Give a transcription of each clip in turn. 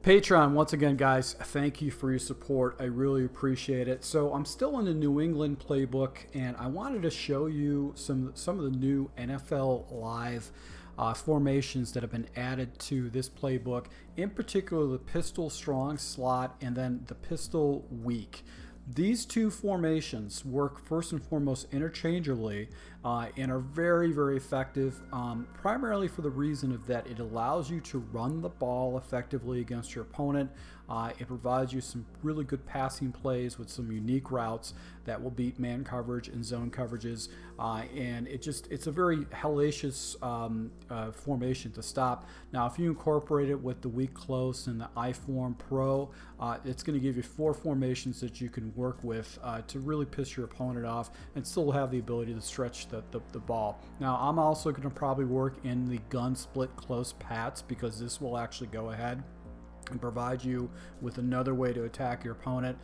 Patreon, once again, guys, thank you for your support. I really appreciate it. So I'm still in the New England playbook, and I wanted to show you some of the new NFL Live formations that have been added to this playbook, in particular the pistol strong slot and then the pistol weak. These two formations work first and foremost interchangeably and are very, very effective, primarily for the reason of that it allows you to run the ball effectively against your opponent. It provides you some really good passing plays with some unique routes that will beat man coverage and zone coverages, and it's a very hellacious formation to stop. Now, if you incorporate it with the weak close and the I-Form Pro, it's going to give you 4 formations that you can work with to really piss your opponent off and still have the ability to stretch the ball. Now, I'm also going to probably work in the gun split close pats, because this will actually go ahead and provide you with another way to attack your opponent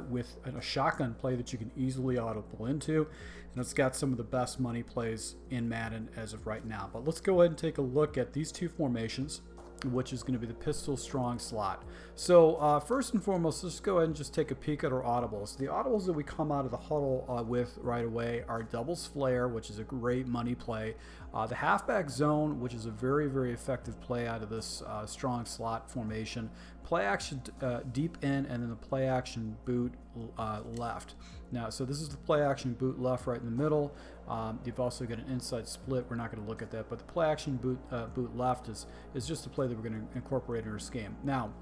with a shotgun play that you can easily audible into, and it's got some of the best money plays in Madden as of right now. But let's go ahead and take a look at these two formations, which is going to be the pistol strong slot. So first and foremost, let's go ahead and just take a peek at our audibles. The audibles that we come out of the huddle with right away are doubles flare, which is a great money play, the halfback zone, which is a very, very effective play out of this strong slot formation, play action deep in, and then the play action boot left. Now, so this is the play action boot left right in the middle. You've also got an inside split. We're not going to look at that, but the play action boot left is just a play that we're going to incorporate in our scheme. Now,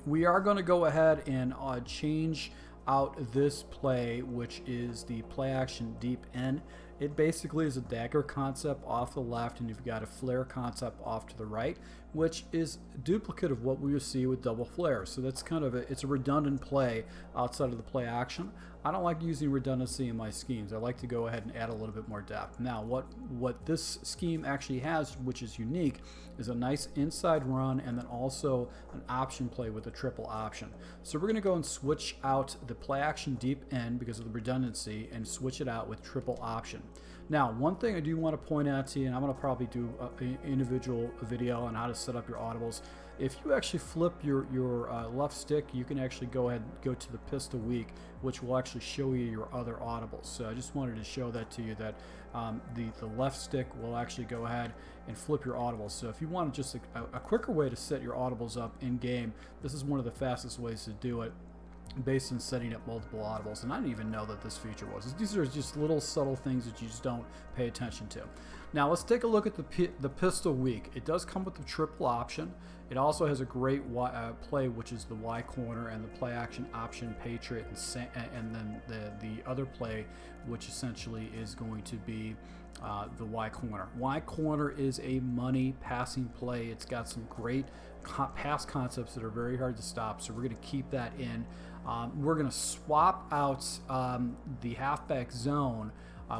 we are going to go ahead and change out this play, which is the play action deep in. It basically is a dagger concept off the left, and you've got a flare concept off to the right, which is a duplicate of what we would see with double flare. So that's kind of it's a redundant play outside of the play action. I don't like using redundancy in my schemes. I like to go ahead and add a little bit more depth. Now, what this scheme actually has, which is unique, is a nice inside run and then also an option play with a triple option. So we're going to go and switch out the play action deep end because of the redundancy and switch it out with triple option. Now, one thing I do want to point out to you, and I'm going to probably do an individual video on how to set up your audibles. If you actually flip your left stick, you can actually go ahead and go to the pistol weak, which will actually show you your other audibles. So I just wanted to show that to you, that the left stick will actually go ahead and flip your audibles. So if you want just a quicker way to set your audibles up in game, this is one of the fastest ways to do it, based on setting up multiple audibles. And I didn't even know that this feature was. These are just little subtle things that you just don't pay attention to. Now let's take a look at the pistol weak. It does come with the triple option. It also has a great play, which is the Y corner and the play action option Patriot, and then the other play, which essentially is going to be the Y corner. Y corner is a money passing play. It's got some great pass concepts that are very hard to stop, so we're going to keep that in. We're going to swap out the halfback zone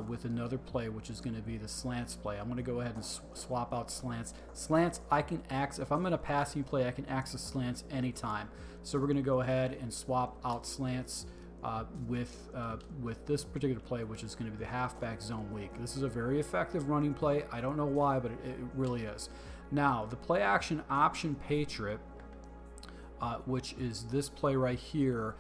with another play, which is going to be the slants play. I'm going to go ahead and swap out slants. Slants, I can access, if I'm in a passing play, I can access slants anytime. So we're going to go ahead and swap out slants with this particular play, which is going to be the halfback zone weak. This is a very effective running play. I don't know why, but it really is. Now, the play action option Patriot, which is this play right here,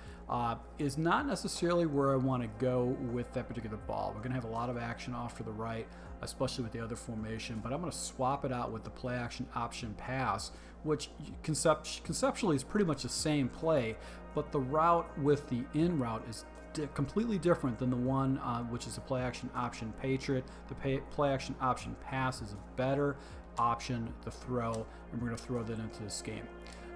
is not necessarily where I want to go with that particular ball. We're going to have a lot of action off to the right, especially with the other formation, but I'm going to swap it out with the play action option pass, which conceptually is pretty much the same play, but the route with the in route is completely different than the one which is the play action option Patriot. The play action option pass is a better option to throw, and we're going to throw that into this game.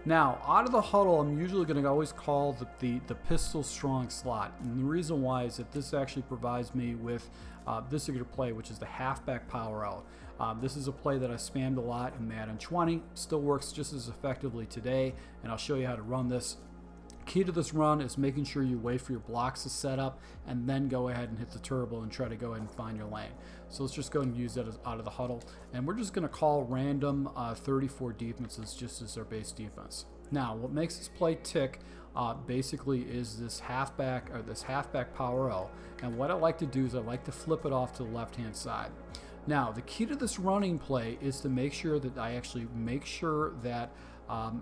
Now, out of the huddle, I'm usually going to always call the pistol strong slot. And the reason why is that this actually provides me with this particular play, which is the halfback power out. This is a play that I spammed a lot in Madden 20. Still works just as effectively today, and I'll show you how to run this. Key to this run is making sure you wait for your blocks to set up and then go ahead and hit the turbo and try to go ahead and find your lane. So let's just go and use that out of the huddle, and we're just going to call random 34 defenses just as our base defense. Now, what makes this play tick basically is this halfback power L, and what I like to do is I like to flip it off to the left hand side. Now, the key to this running play is to make sure that I actually make sure that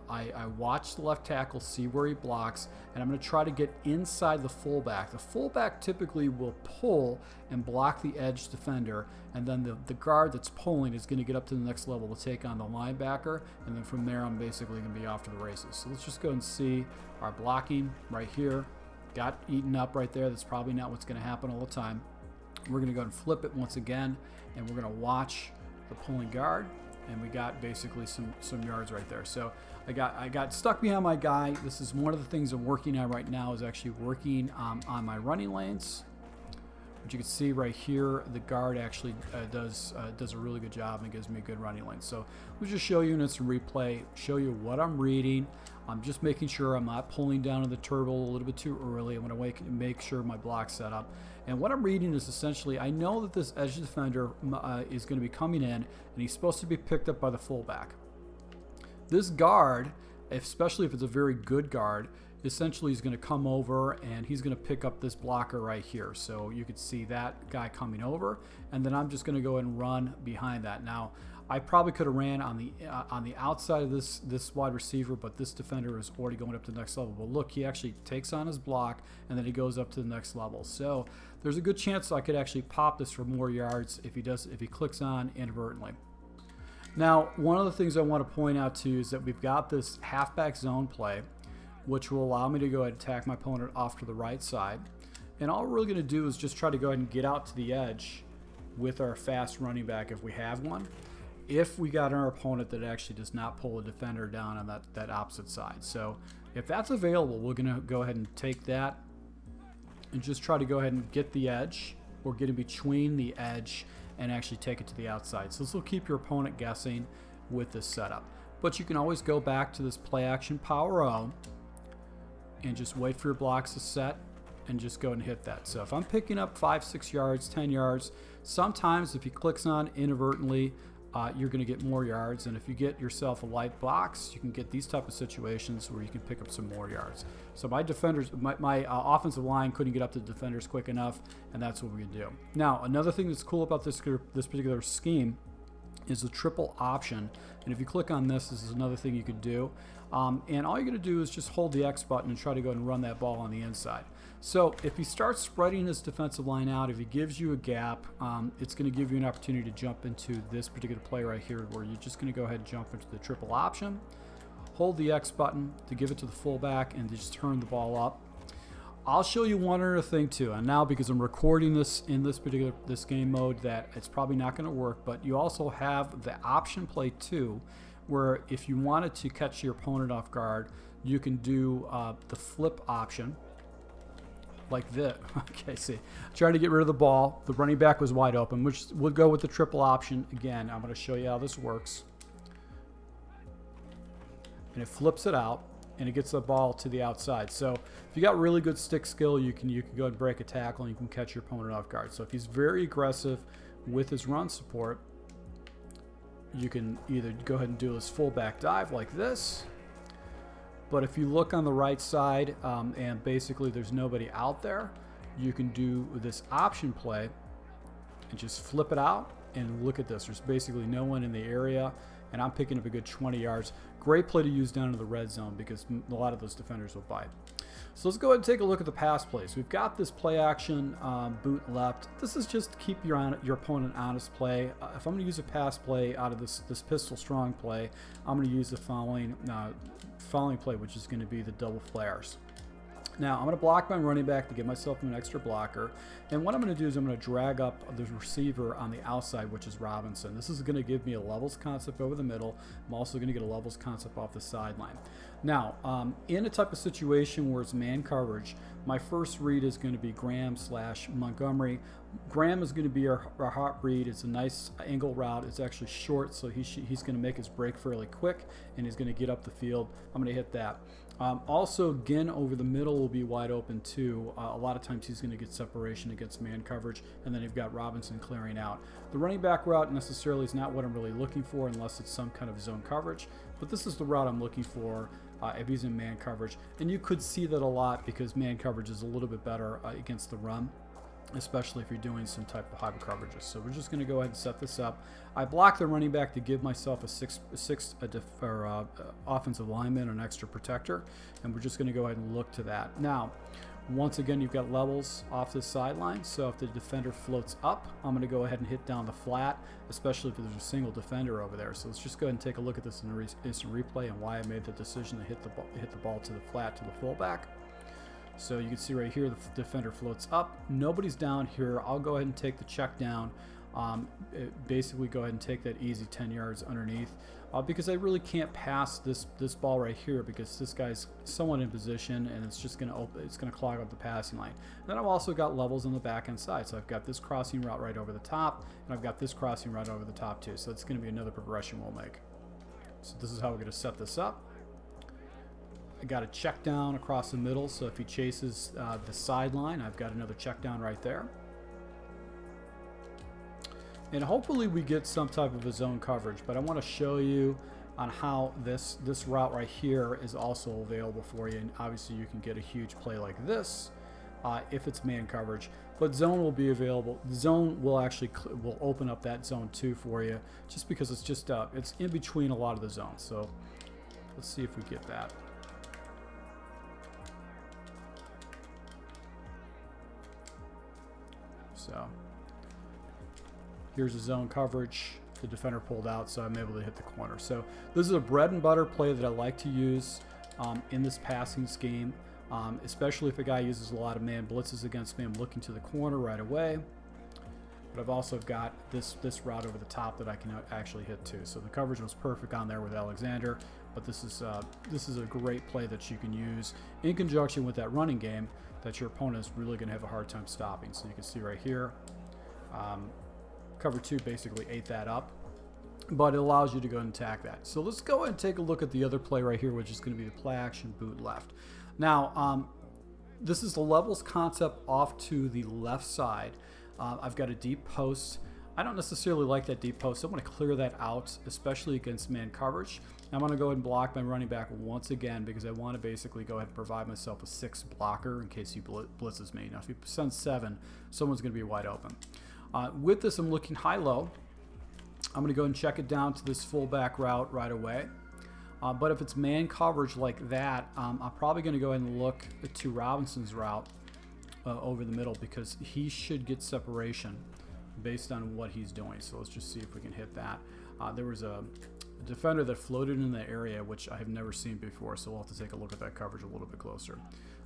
I watch the left tackle, see where he blocks, and I'm going to try to get inside the fullback. The fullback typically will pull and block the edge defender, and then the guard that's pulling is going to get up to the next level to take on the linebacker, and then from there I'm basically going to be off to the races. So let's just go and see our blocking right here. Got eaten up right there. That's probably not what's going to happen all the time. We're going to go and flip it once again, and we're going to watch the pulling guard, and we got basically some yards right there. So I got stuck behind my guy. This is one of the things I'm working on right now, is actually working on my running lanes. But you can see right here, the guard actually does a really good job and gives me a good running lane. So we'll just show you in some replay, show you what I'm reading. I'm just making sure I'm not pulling down to the turtle a little bit too early. I'm going to make sure my block's set up. And what I'm reading is essentially, I know that this edge defender is going to be coming in, and he's supposed to be picked up by the fullback. This guard, especially if it's a very good guard, essentially is going to come over and he's going to pick up this blocker right here. So you could see that guy coming over, and then I'm just going to go ahead and run behind that. Now, I probably could have ran on the outside of this wide receiver, but this defender is already going up to the next level. But look, he actually takes on his block, and then he goes up to the next level. So there's a good chance I could actually pop this for more yards if he clicks on inadvertently. Now, one of the things I want to point out to you is that we've got this halfback zone play, which will allow me to go ahead and attack my opponent off to the right side. And all we're really going to do is just try to go ahead and get out to the edge with our fast running back if we have one. If we got our opponent that actually does not pull a defender down on that opposite side. So if that's available, we're going to go ahead and take that and just try to go ahead and get the edge, or get in between the edge and actually take it to the outside. So this will keep your opponent guessing with this setup. But you can always go back to this play action power O and just wait for your blocks to set and just go and hit that. So if I'm picking up 5, 6 yards, 10 yards, sometimes if he clicks on inadvertently, you're going to get more yards. And if you get yourself a light box, you can get these type of situations where you can pick up some more yards. So my defenders, my offensive line couldn't get up to the defenders quick enough, and that's what we can do. Now, another thing that's cool about this particular scheme is the triple option. And if you click on this is another thing you could do. And all you're going to do is just hold the X button and try to go and run that ball on the inside. So if he starts spreading his defensive line out, if he gives you a gap, it's going to give you an opportunity to jump into this particular play right here, where you're just going to go ahead and jump into the triple option, hold the X button to give it to the fullback, and just turn the ball up. I'll show you one other thing too, and now because I'm recording this in this game mode, that it's probably not going to work, but you also have the option play too, where if you wanted to catch your opponent off guard, you can do the flip option like this. Okay, see, trying to get rid of the ball. The running back was wide open, which we'll go with the triple option again. I'm going to show you how this works. And it flips it out, and it gets the ball to the outside. So if you got really good stick skill, you can go and break a tackle, and you can catch your opponent off guard. So if he's very aggressive with his run support, you can either go ahead and do this fullback dive like this. But if you look on the right side and basically there's nobody out there, you can do this option play and just flip it out, and look at this. There's basically no one in the area, and I'm picking up a good 20 yards. Great play to use down in the red zone because a lot of those defenders will bite. So let's go ahead and take a look at the pass plays. We've got this play action boot left. This is just to keep your opponent honest play. If I'm going to use a pass play out of this pistol strong play, I'm going to use the following play, which is going to be the double flares. Now, I'm going to block my running back to give myself an extra blocker. And what I'm going to do is I'm going to drag up the receiver on the outside, which is Robinson. This is going to give me a levels concept over the middle. I'm also going to get a levels concept off the sideline. Now, in a type of situation where it's man coverage, my first read is going to be Graham / Montgomery. Graham is going to be our hot read. It's a nice angle route. It's actually short, so he's going to make his break fairly quick, and he's going to get up the field. I'm going to hit that. Also, Ginn over the middle will be wide open too. A lot of times he's going to get separation against man coverage, and then you've got Robinson clearing out. The running back route necessarily is not what I'm really looking for unless it's some kind of zone coverage, but this is the route I'm looking for if he's in man coverage. And you could see that a lot because man coverage is a little bit better against the run. especially if you're doing some type of hybrid coverages. So we're just going to go ahead and set this up. I blocked the running back to give myself a offensive lineman, an extra protector, and we're just going to go ahead and look to that. Now, once again, you've got levels off the sideline, so if the defender floats up, I'm going to go ahead and hit down the flat, especially if there's a single defender over there. So let's just go ahead and take a look at this in the instant replay and why I made the decision to hit the ball to the flat to the fullback. So you can see right here, the defender floats up. Nobody's down here. I'll go ahead and take the check down. Basically, go ahead and take that easy 10 yards underneath because I really can't pass this ball right here because this guy's somewhat in position and it's just going to clog up the passing line. And then I've also got levels on the back end side. So I've got this crossing route right over the top, and I've got this crossing route over the top too. So it's going to be another progression we'll make. So this is how we're going to set this up. I got a check down across the middle, so if he chases the sideline, I've got another check down right there. And hopefully we get some type of a zone coverage, but I want to show you on how this route right here is also available for you. And obviously you can get a huge play like this if it's man coverage, but zone will be available. Zone will actually will open up that zone 2 for you, just because it's just it's in between a lot of the zones. So let's see if we get that. So here's the zone coverage. The defender pulled out, so I'm able to hit the corner. So this is a bread and butter play that I like to use in this passing scheme, especially if a guy uses a lot of man blitzes against me. I'm looking to the corner right away. But I've also got this route over the top that I can actually hit too. So the coverage was perfect on there with Alexander, but this is a great play that you can use in conjunction with that running game that your opponent is really going to have a hard time stopping. So you can see right here, cover 2 basically ate that up, but it allows you to go and attack that. So let's go ahead and take a look at the other play right here, which is going to be the play action boot left. Now, this is the levels concept off to the left side. I've got a deep post. I don't necessarily like that deep post. I want to clear that out, especially against man coverage. I'm going to go ahead and block my running back once again because I want to basically go ahead and provide myself a 6 blocker in case he blitzes me. Now, if he sends 7, someone's going to be wide open. With this, I'm looking high-low. I'm going to go and check it down to this fullback route right away. But if it's man coverage like that, I'm probably going to go ahead and look to Robinson's route over the middle because he should get separation based on what he's doing. So let's just see if we can hit that. There was a defender that floated in the area, which I have never seen before, so we'll have to take a look at that coverage a little bit closer.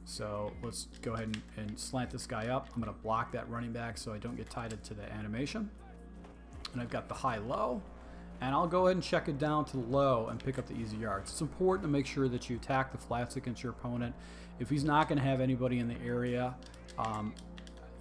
So let's go ahead and slant this guy up. I'm going to block that running back so I don't get tied into the animation. And I've got the high-low, and I'll go ahead and check it down to the low and pick up the easy yards. It's important to make sure that you attack the flats against your opponent. If he's not going to have anybody in the area,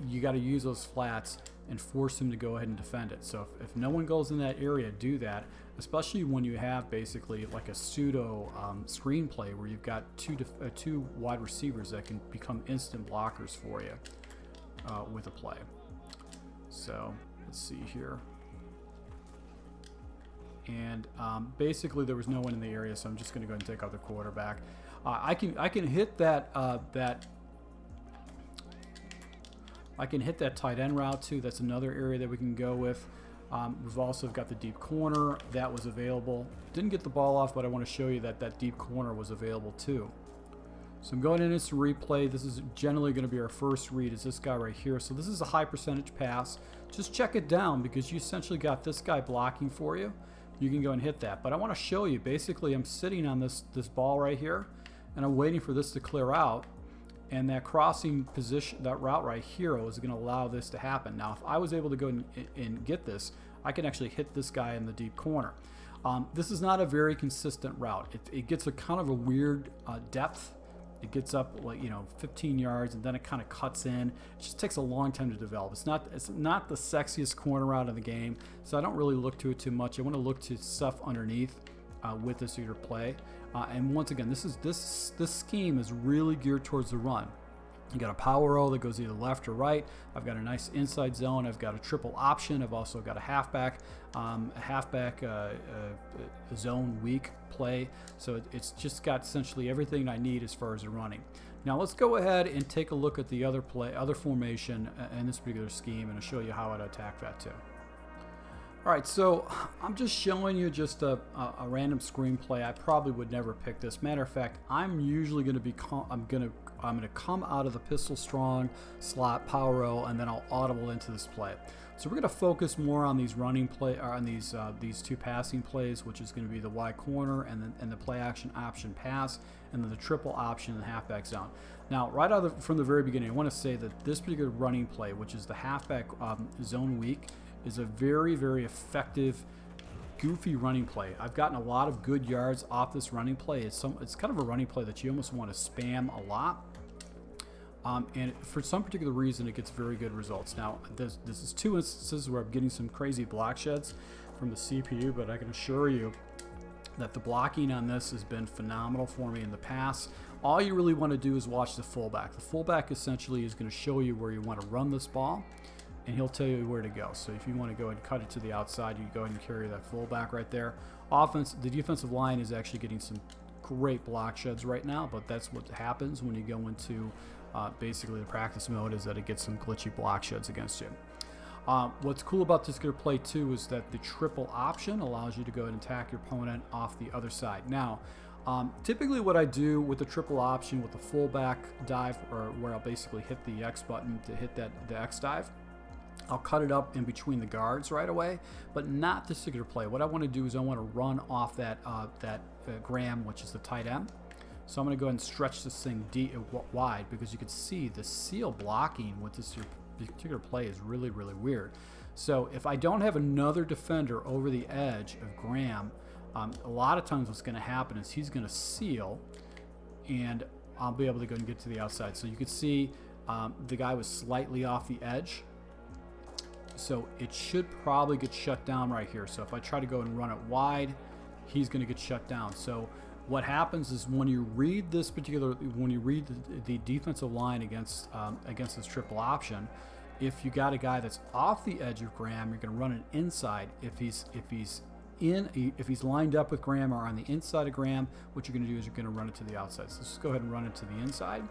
you got to use those flats and force him to go ahead and defend it. So if no one goes in that area, do that, especially when you have basically like a pseudo screenplay where you've got two wide receivers that can become instant blockers for you with a play. So let's see here. And basically there was no one in the area, so I'm just going to go ahead and take out the quarterback. I can hit that I can hit that tight end route too. That's another area that we can go with. We've also got the deep corner that was available. Didn't get the ball off, but I want to show you that that deep corner was available too. So I'm going in instant replay. This is generally going to be our first read, is this guy right here. So this is a high percentage pass. Just check it down because you essentially got this guy blocking for you. You can go and hit that. But I want to show you, basically I'm sitting on this ball right here, and I'm waiting for this to clear out. And that crossing position, that route right here is going to allow this to happen. Now, if I was able to go and get this, I can actually hit this guy in the deep corner. This is not a very consistent route. It gets a kind of a weird depth. It gets up like 15 yards, and then it kind of cuts in. It just takes a long time to develop. It's not the sexiest corner route in the game, so I don't really look to it too much. I want to look to stuff underneath with this either play. And once again, this scheme is really geared towards the run. You got a power roll that goes either left or right. I've got a nice inside zone. I've got a triple option. I've also got a halfback, zone weak play. So it's just got essentially everything I need as far as the running. Now let's go ahead and take a look at the other formation in this particular scheme, and I'll show you how I'd attack that too. All right, so I'm just showing you just a random screenplay. I probably would never pick this. Matter of fact, I'm usually going to be I'm going to come out of the pistol strong slot power roll, and then I'll audible into this play. So we're going to focus more on these running play, or on these two passing plays, which is going to be the Y corner and the play action option pass, and then the triple option in the halfback zone. Now, right out from the very beginning, I want to say that this particular running play, which is the halfback zone weak, is a very, very effective, goofy running play. I've gotten a lot of good yards off this running play. It's kind of a running play that you almost want to spam a lot. And for some particular reason, it gets very good results. Now, this is two instances where I'm getting some crazy block sheds from the CPU, but I can assure you that the blocking on this has been phenomenal for me in the past. All you really want to do is watch the fullback. The fullback essentially is going to show you where you want to run this ball, and he'll tell you where to go. So if you want to go ahead and cut it to the outside, you go ahead and carry that fullback right there. The defensive line is actually getting some great block sheds right now, but that's what happens when you go into basically the practice mode, is that it gets some glitchy block sheds against you. What's cool about this particular play too is that the triple option allows you to go ahead and attack your opponent off the other side. Now, typically what I do with the triple option with the fullback dive, or where I'll basically hit the X button to hit the X dive, I'll cut it up in between the guards right away, but not this particular play. What I want to do is I want to run off that Graham, which is the tight end. So I'm going to go ahead and stretch this thing wide, because you can see the seal blocking with this particular play is really, really weird. So if I don't have another defender over the edge of Graham, a lot of times what's going to happen is he's going to seal, and I'll be able to go and get to the outside. So you can see the guy was slightly off the edge. So it should probably get shut down right here. So if I try to go and run it wide, he's going to get shut down. So what happens is when you read the defensive line against this triple option, if you got a guy that's off the edge of Graham, you're going to run it inside. If he's lined up with Graham or on the inside of Graham, what you're going to do is you're going to run it to the outside. So let's go ahead and run it to the inside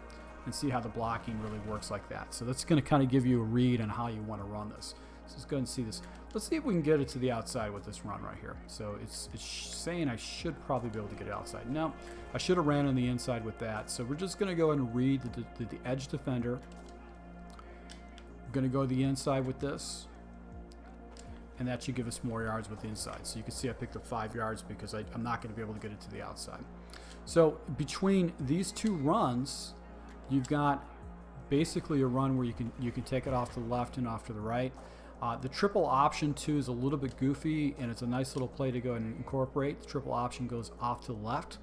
and see how the blocking really works like that. So that's going to kind of give you a read on how you want to run this. So let's go ahead and see this. Let's see if we can get it to the outside with this run right here. So it's saying I should probably be able to get it outside. No, I should have ran on the inside with that. So we're just going to go ahead and read the edge defender. We're going to go to the inside with this, and that should give us more yards with the inside. So you can see I picked up 5 yards because I'm not going to be able to get it to the outside. So between these two runs, you've got basically a run where you can take it off to the left and off to the right. The triple option too is a little bit goofy, and it's a nice little play to go and incorporate. The triple option goes off to the left,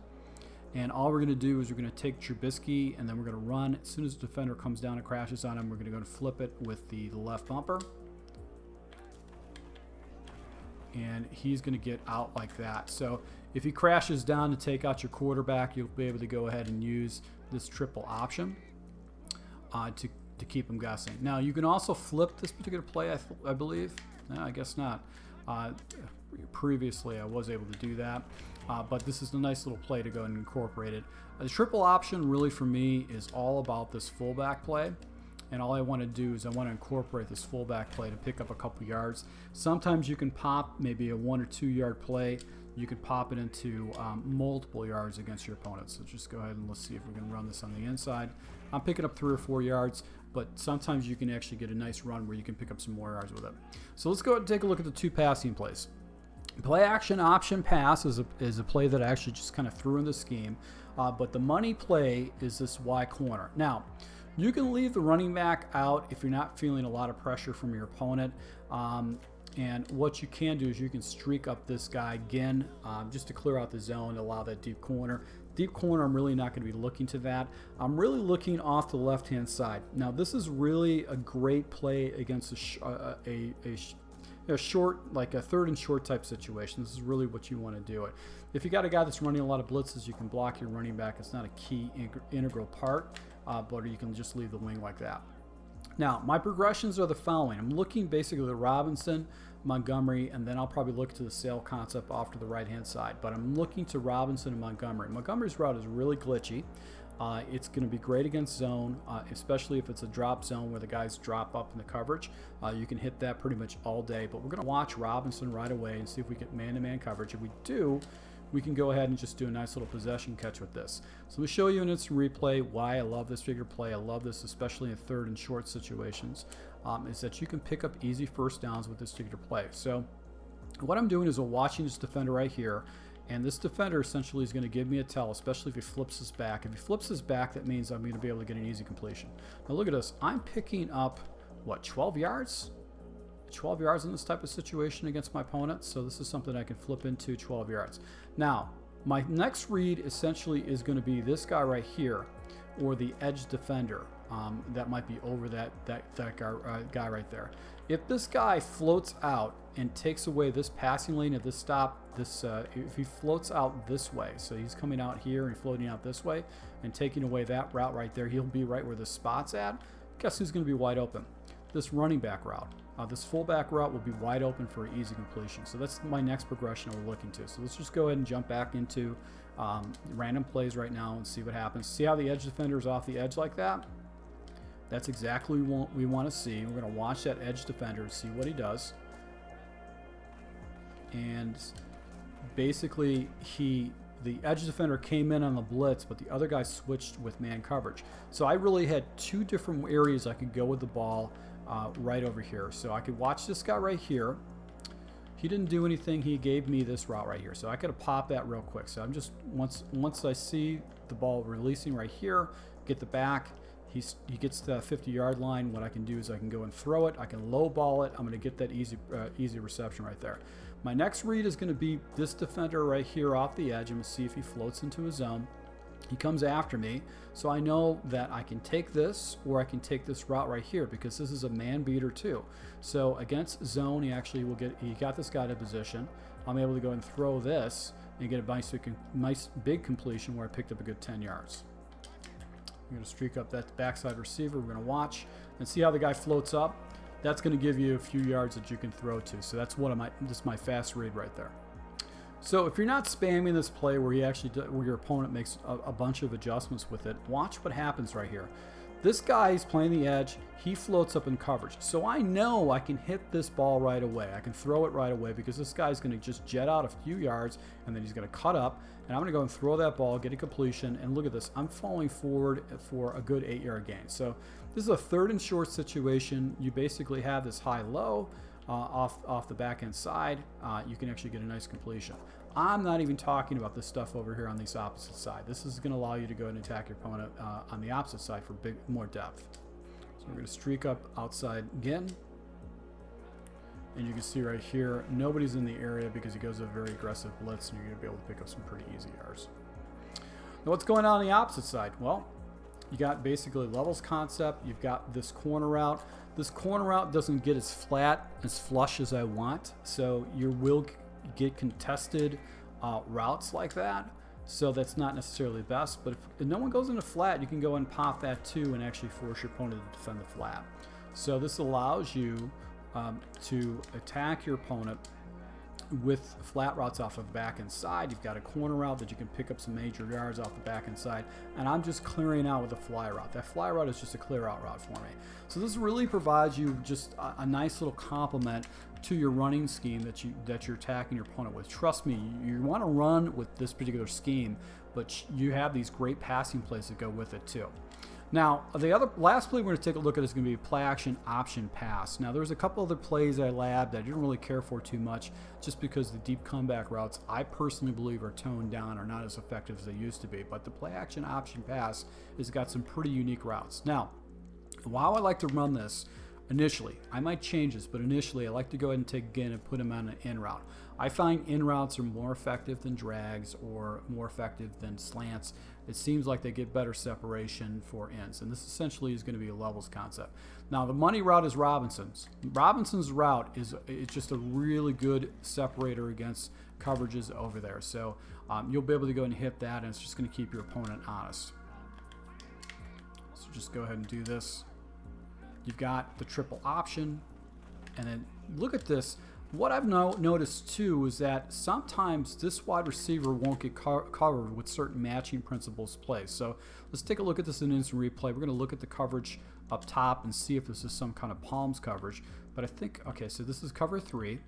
and all we're going to do is we're going to take Trubisky, and then we're going to run. As soon as the defender comes down and crashes on him, we're going to go and flip it with the left bumper, and he's going to get out like that. So if he crashes down to take out your quarterback, you'll be able to go ahead and use this triple option to keep him guessing. Now you can also flip this particular play, I believe. No, I guess not. Previously I was able to do that, but this is a nice little play to go and incorporate it. The triple option really for me is all about this fullback play, and all I want to do is I want to incorporate this fullback play to pick up a couple yards. Sometimes you can pop maybe a 1 or 2 yard play. You could pop it into multiple yards against your opponent. So just go ahead and let's see if we can run this on the inside. I'm picking up 3 or 4 yards, but sometimes you can actually get a nice run where you can pick up some more yards with it. So let's go ahead and take a look at the 2 passing plays. Play action option pass is a play that I actually just kind of threw in the scheme, but the money play is this Y corner. Now, you can leave the running back out if you're not feeling a lot of pressure from your opponent. And what you can do is you can streak up this guy again just to clear out the zone, allow that deep corner. Deep corner, I'm really not going to be looking to that. I'm really looking off the left-hand side. Now, this is really a great play against a short, like a 3rd and short type situation. This is really what you want to do it. If you got a guy that's running a lot of blitzes, you can block your running back. It's not a key integral part but you can just leave the wing like that. Now, my progressions are the following. I'm looking basically at Robinson, Montgomery, and then I'll probably look to the sail concept off to the right-hand side. But I'm looking to Robinson and Montgomery. Montgomery's route is really glitchy. It's going to be great against zone, especially if it's a drop zone where the guys drop up in the coverage. You can hit that pretty much all day. But we're going to watch Robinson right away and see if we get man-to-man coverage. If we do, we can go ahead and just do a nice little possession catch with this. So let me show you in instant replay why I love this particular play. I love this, especially in third and short situations, is that you can pick up easy first downs with this particular play. So what I'm doing is I'm watching this defender right here, and this defender essentially is going to give me a tell, especially if he flips his back. If he flips his back, that means I'm going to be able to get an easy completion. Now look at this. I'm picking up, what, 12 yards? 12 yards in this type of situation against my opponent. So this is something I can flip into 12 yards. Now, my next read essentially is going to be this guy right here, or the edge defender. That might be over that guy right there. If this guy floats out and takes away this passing lane at this stop, if he floats out this way, so he's coming out here and floating out this way and taking away that route right there, he'll be right where the spot's at. Guess who's going to be wide open? This running back route. This fullback route will be wide open for easy completion. So that's my next progression we're looking to. So let's just go ahead and jump back into random plays right now and see what happens. See how the edge defender is off the edge like that? That's exactly what we want to see. We're going to watch that edge defender and see what he does. And basically, the edge defender came in on the blitz, but the other guy switched with man coverage. So I really had two different areas I could go with the ball right over here. So I could watch this guy right here. He didn't do anything. He gave me this route right here. So I could have popped that real quick. So I'm just, once I see the ball releasing right here, get the back, he gets to the 50-yard line. What I can do is I can go and throw it. I can low ball it. I'm going to get that easy reception right there. My next read is going to be this defender right here off the edge. I'm going to see if he floats into his zone. He comes after me, so I know that I can take this or I can take this route right here because this is a man beater too. So against zone, he got this guy to position. I'm able to go and throw this and get a nice big completion where I picked up a good 10 yards. I'm going to streak up that backside receiver. We're going to watch and see how the guy floats up. That's going to give you a few yards that you can throw to. So that's this is my fast read right there. So if you're not spamming this play where your opponent makes a bunch of adjustments with it, watch what happens right here. This guy is playing the edge. He floats up in coverage. So I know I can hit this ball right away. I can throw it right away because this guy's going to just jet out a few yards and then he's going to cut up. And I'm going to go and throw that ball, get a completion. And look at this. I'm falling forward for a good 8-yard gain. So this is a third and short situation. You basically have this high-low. Off the back end side, you can actually get a nice completion. I'm not even talking about this stuff over here on this opposite side. This is going to allow you to go ahead and attack your opponent on the opposite side for more depth. So we're going to streak up outside again. And you can see right here, nobody's in the area because he goes a very aggressive blitz and you're going to be able to pick up some pretty easy yards. Now what's going on the opposite side? Well, you got basically levels concept. You've got this corner route. This corner route doesn't get as flat, as flush as I want. So you will get contested routes like that. So that's not necessarily the best. But if no one goes into flat, you can go and pop that too and actually force your opponent to defend the flat. So this allows you to attack your opponent with flat routes off of the back end side. You've got a corner route that you can pick up some major yards off the back end side, and I'm just clearing out with a fly route. That fly route is just a clear out route for me. So this really provides you just a nice little complement to your running scheme that you're attacking your opponent with. Trust me, you want to run with this particular scheme, but you have these great passing plays that go with it too. Now, the last play we're going to take a look at is going to be play action option pass. Now, there's a couple other plays I labbed that I didn't really care for too much just because the deep comeback routes, I personally believe, are toned down or not as effective as they used to be. But the play action option pass has got some pretty unique routes. Now, while I like to run this initially, I might change this, but initially I like to go ahead and take again and put them on an in route. I find in routes are more effective than drags or more effective than slants. It seems like they get better separation for ends, and this essentially is going to be a levels concept. Now the money route is Robinson's. Robinson's route is just a really good separator against coverages over there. So you'll be able to go and hit that, and it's just going to keep your opponent honest. So just go ahead and do this. You've got the triple option, and then look at this. What I've noticed too is that sometimes this wide receiver won't get covered with certain matching principles plays. So let's take a look at this in instant replay. We're going to look at the coverage up top and see if this is some kind of palms coverage. But I think, okay, so this is cover 3.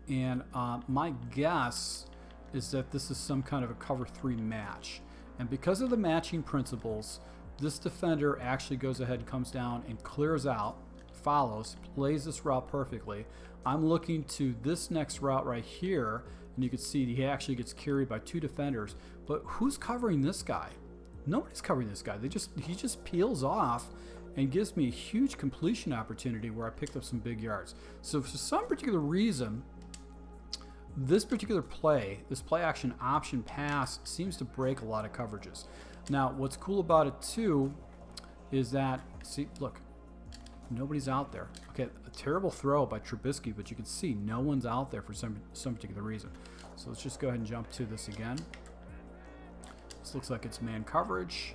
And my guess is that this is some kind of a cover 3 match. And because of the matching principles, this defender actually goes ahead and comes down and clears out, follows, plays this route perfectly. I'm looking to this next route right here, and you can see he actually gets carried by 2 defenders. But who's covering this guy? Nobody's covering this guy. He just peels off and gives me a huge completion opportunity where I picked up some big yards. So for some particular reason, this particular play, this play action option pass, seems to break a lot of coverages. Now, what's cool about it too is that, see, look, nobody's out there. Okay, a terrible throw by Trubisky, but you can see no one's out there for some particular reason. So let's just go ahead and jump to this again. This looks like it's man coverage.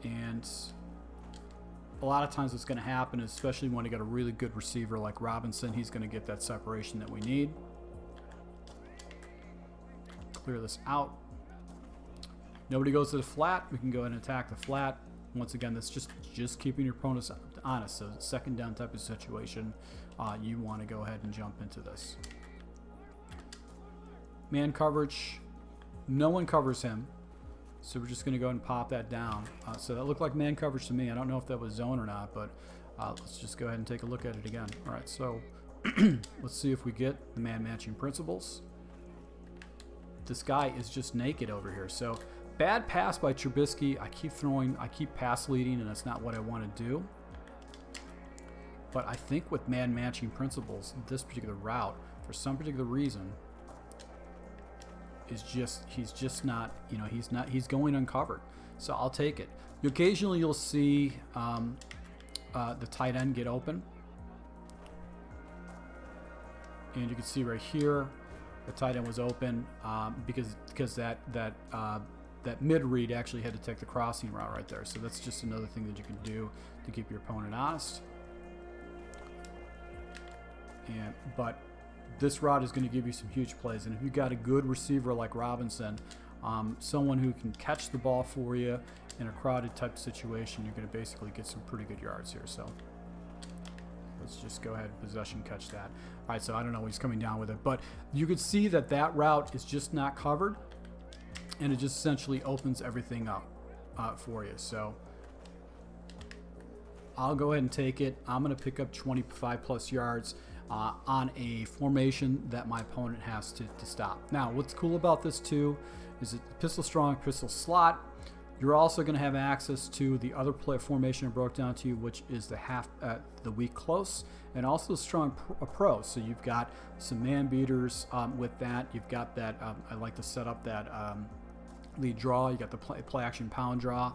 And a lot of times what's going to happen, especially when you got a really good receiver like Robinson, he's going to get that separation that we need. Clear this out. Nobody goes to the flat. We can go ahead and attack the flat. Once again, that's just keeping your opponents honest. So second down type of situation, you want to go ahead and jump into this. Man coverage, no one covers him. So we're just going to go ahead and pop that down. So that looked like man coverage to me. I don't know if that was zone or not, but let's just go ahead and take a look at it again. All right, so let's see if we get the man matching principles. This guy is just naked over here. So bad pass by Trubisky. I keep pass leading, and that's not what I want to do. But I think with man matching principles, this particular route, for some particular reason, is he's just not, you know, he's going uncovered. So I'll take it. Occasionally you'll see the tight end get open, and you can see right here the tight end was open because that mid read actually had to take the crossing route right there. So that's just another thing that you can do to keep your opponent honest. But this route is going to give you some huge plays, and if you've got a good receiver like Robinson, someone who can catch the ball for you in a crowded type situation, you're going to basically get some pretty good yards here. So let's just go ahead and possession catch that. All right, so I don't know, he's coming down with it, but you could see that route is just not covered, and it just essentially opens everything up for you. So I'll go ahead and take it. I'm going to pick up 25 plus yards on a formation that my opponent has to stop. Now, what's cool about this too is that pistol strong, pistol slot. You're also going to have access to the other play formation I broke down to you, which is the weak close, and also strong pro. So you've got some man beaters with that. You've got that. I like to set up that lead draw. You got the play action pound draw.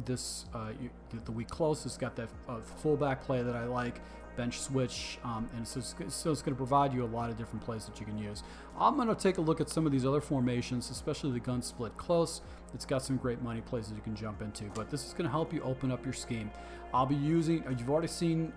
The weak close has got that fullback play that I like. Bench switch, and so it's going to provide you a lot of different plays that you can use. I'm going to take a look at some of these other formations, especially the gun split close. It's got some great money plays that you can jump into, but this is going to help you open up your scheme. I'll be using, you've already seen,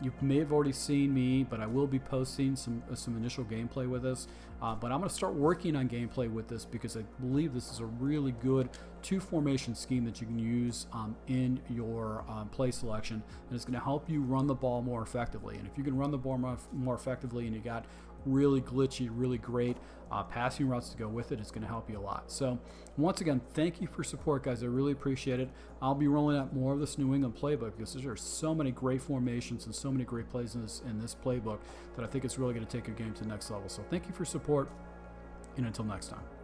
you may have already seen me, but I will be posting some initial gameplay with this. But I'm going to start working on gameplay with this because I believe this is a really good 2-formation scheme that you can use in your play selection, and it's going to help you run the ball more effectively. And if you can run the ball more effectively, and you got really glitchy, really great passing routes to go with it, it's going to help you a lot. So once again, thank you for support, guys. I really appreciate it. I'll be rolling out more of this New England playbook because there are so many great formations and so many great plays in this playbook that I think it's really going to take your game to the next level. So thank you for support, and until next time.